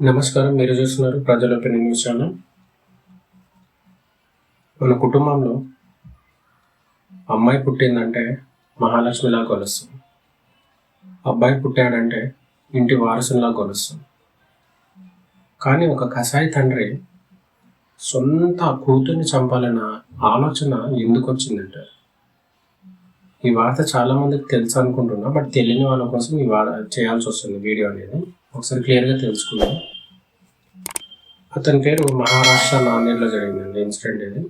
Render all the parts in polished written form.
నమస్కారం. మీరు చూస్తున్నారు ప్రజల ఒపీనియన్ న్యూస్ ఛానల్. మన కుటుంబంలో అమ్మాయి పుట్టిందంటే మహాలక్ష్మిలా కొలుస్తాం. అబ్బాయి పుట్టాడంటే ఇంటి వారసులా కొలుస్తాం. కానీ ఒక కసాయి తండ్రి సొంత కూతుర్ని చంపాలన్న ఆలోచన ఎందుకు వచ్చిందంటే, ఈ వార్త చాలామందికి తెలుసు అనుకుంటున్నా, బట్ తెలియని వాళ్ళ కోసం చేయాల్సి వస్తుంది వీడియో అనేది. ఒకసారి క్లియర్గా తెలుసుకుందాం. అతని పేరు మహారాష్ట్ర నాందేడ్లో జరిగిందండి ఇన్సిడెంట్ ఇది.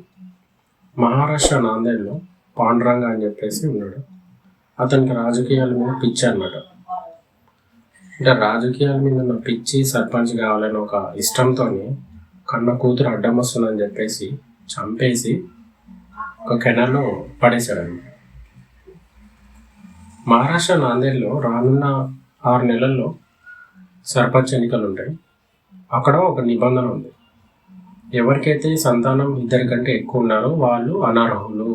మహారాష్ట్ర నాందేడ్లో పాండురంగ అని చెప్పేసి ఉన్నాడు. అతనికి రాజకీయాల మీద పిచ్చి అనమాట. అంటే రాజకీయాల మీద ఉన్న పిచ్చి, సర్పంచ్ కావాలని ఒక ఇష్టంతో కన్న కూతురు అడ్డం వస్తుందని చెప్పేసి చంపేసి ఒక కెనాల్లో పడేశాడు అనమాట. మహారాష్ట్ర నాందేడ్లో రానున్న 6 నెలల్లో సర్పంచ్ ఎన్నికలు ఉంటాయి. అక్కడ ఒక నిబంధన ఉంది. ఎవరికైతే సంతానం 2 కంటే ఎక్కువ ఉన్నారో వాళ్ళు అనర్హులు,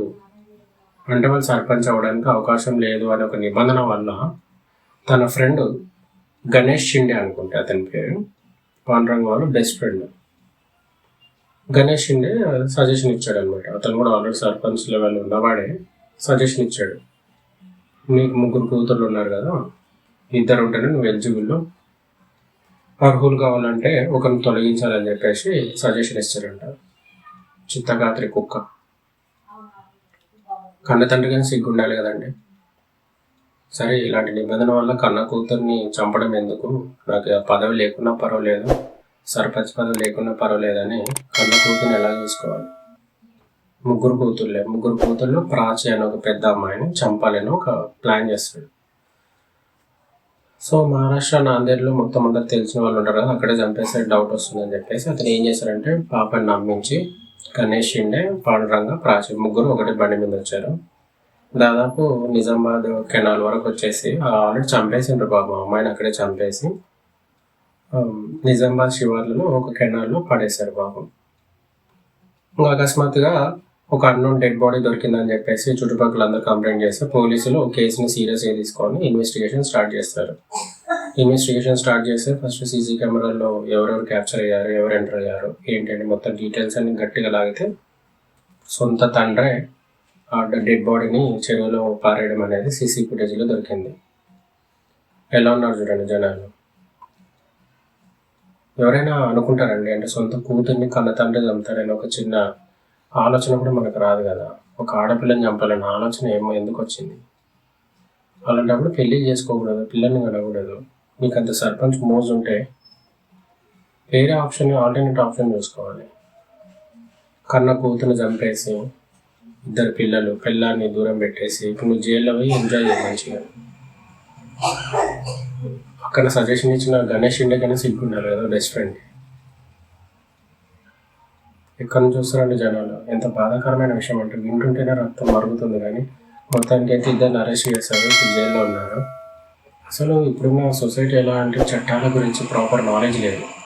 అంటే వాళ్ళు సర్పంచ్ అవ్వడానికి అవకాశం లేదు అనే ఒక నిబంధన వల్ల తన ఫ్రెండ్ గణేష్ షిండే అనుకుంటే అతని పేరు, పాండురంగ వాళ్ళు best friend Ganesh Shinde suggestion ఇచ్చాడు అనమాట. అతను కూడా ఆల్రెడీ సర్పంచ్ లెవెల్ ఉన్నవాడే సజెషన్ ఇచ్చాడు. నీకు 3 కూతుర్లు ఉన్నారు కదా, 2 ఉంటేనే నువ్వు ఎలిజిబుల్, అర్హులు కావాలంటే ఒకరిని తొలగించాలని చెప్పేసి సజెషన్ ఇచ్చారంట. చిత్తగాత్రి కుక్క. కన్న తండ్రి కానీ సిగ్గు ఉండాలి కదండి. సరే, ఇలాంటి నిబంధన వల్ల కన్న కూతుర్ని చంపడం ఎందుకు, నాకు పదవి లేకున్నా పర్వాలేదు, సర్పంచ్ పదవి లేకున్నా పర్వాలేదని కన్న కూతుర్ని ఎలా చూసుకోవాలి? 3 కూతుర్లు ప్రాచి అని ఒక పెద్ద అమ్మాయిని చంపాలని ఒక ప్లాన్ చేస్తాడు. సో మహారాష్ట్ర నాందేడ్లో మొత్తం అందరు తెలిసిన వాళ్ళు ఉంటారు కదా, అక్కడే చంపేస్తే డౌట్ వస్తుందని చెప్పేసి అతను ఏం చేశారంటే పాపని నమ్మించి గణేష్ షిండే, పాండురంగ, ప్రాచి 3 ఒకటి బండి మీద వచ్చారు. దాదాపు నిజామాబాద్ కెనాల్ వరకు వచ్చేసి ఆల్రెడీ చంపేసిండ్రు పాపం అమ్మాయిని. అక్కడే చంపేసి నిజామాబాద్ శివార్లలో ఒక కెనాల్లో పడేశారు పాపం. ఇంకా అకస్మాత్తుగా ఒక అన్నోన్ డెడ్ బాడీ దొరికిందని చెప్పేసి చుట్టుపక్కల అందరూ కంప్లైంట్ చేస్తే పోలీసులు కేసుని సీరియస్గా తీసుకొని ఇన్వెస్టిగేషన్ స్టార్ట్ చేస్తారు. ఇన్వెస్టిగేషన్ స్టార్ట్ చేస్తే ఫస్ట్ సీసీ కెమెరాల్లో ఎవరెవరు క్యాప్చర్ అయ్యారు, ఎవరు ఎంటర్ అయ్యారు ఏంటంటే మొత్తం డీటెయిల్స్ అన్ని గట్టిగా లాగితే సొంత తండ్రే ఆ డెడ్ బాడీని చెరువులో పారేయడం అనేది సీసీ ఫుటేజ్లో దొరికింది. ఎలా ఉన్నారు చూడండి జనాలు. ఎవరైనా అనుకుంటారండి, అంటే సొంత కూతుర్ని కన్న తండ్రి చంపుతారని ఒక చిన్న ఆలోచన కూడా మనకు రాదు కదా. ఒక ఆడపిల్లని చంపాలన్న ఆలోచన ఎందుకు వచ్చింది? అలాంటప్పుడు పెళ్ళి చేసుకోకూడదు, పిల్లల్ని కనకూడదు. మీకు అంత సర్పంచ్ మోజు ఉంటే వేరే ఆప్షన్, ఆల్టర్నేట్ ఆప్షన్ చూసుకోవాలి. కన్న కూతురు చంపేసి 2 పిల్లలు, పిల్లాన్ని దూరం పెట్టేసి ఇప్పుడు నువ్వు జైల్లో పోయి ఎంజాయ్ చేయాలి మంచిగా. అక్కడ సజెషన్ ఇచ్చిన గణేష్ ఇండే కన్నా సిగ్గుండాలి కదా బెస్ట్ ఫ్రెండ్. ఎక్కడి నుంచి చూస్తారండి జనాలు. ఎంత బాధాకరమైన విషయం అంటే వింటుంటేనే రక్తం మరుగుతుంది. కానీ మొత్తానికి అయితే 2 అరెస్ట్ చేశారు, జైల్లో ఉన్నారు. అసలు ఇప్పుడున్న సొసైటీ ఎలా అంటే చట్టాల గురించి ప్రాపర్ నాలెడ్జ్ లేదు.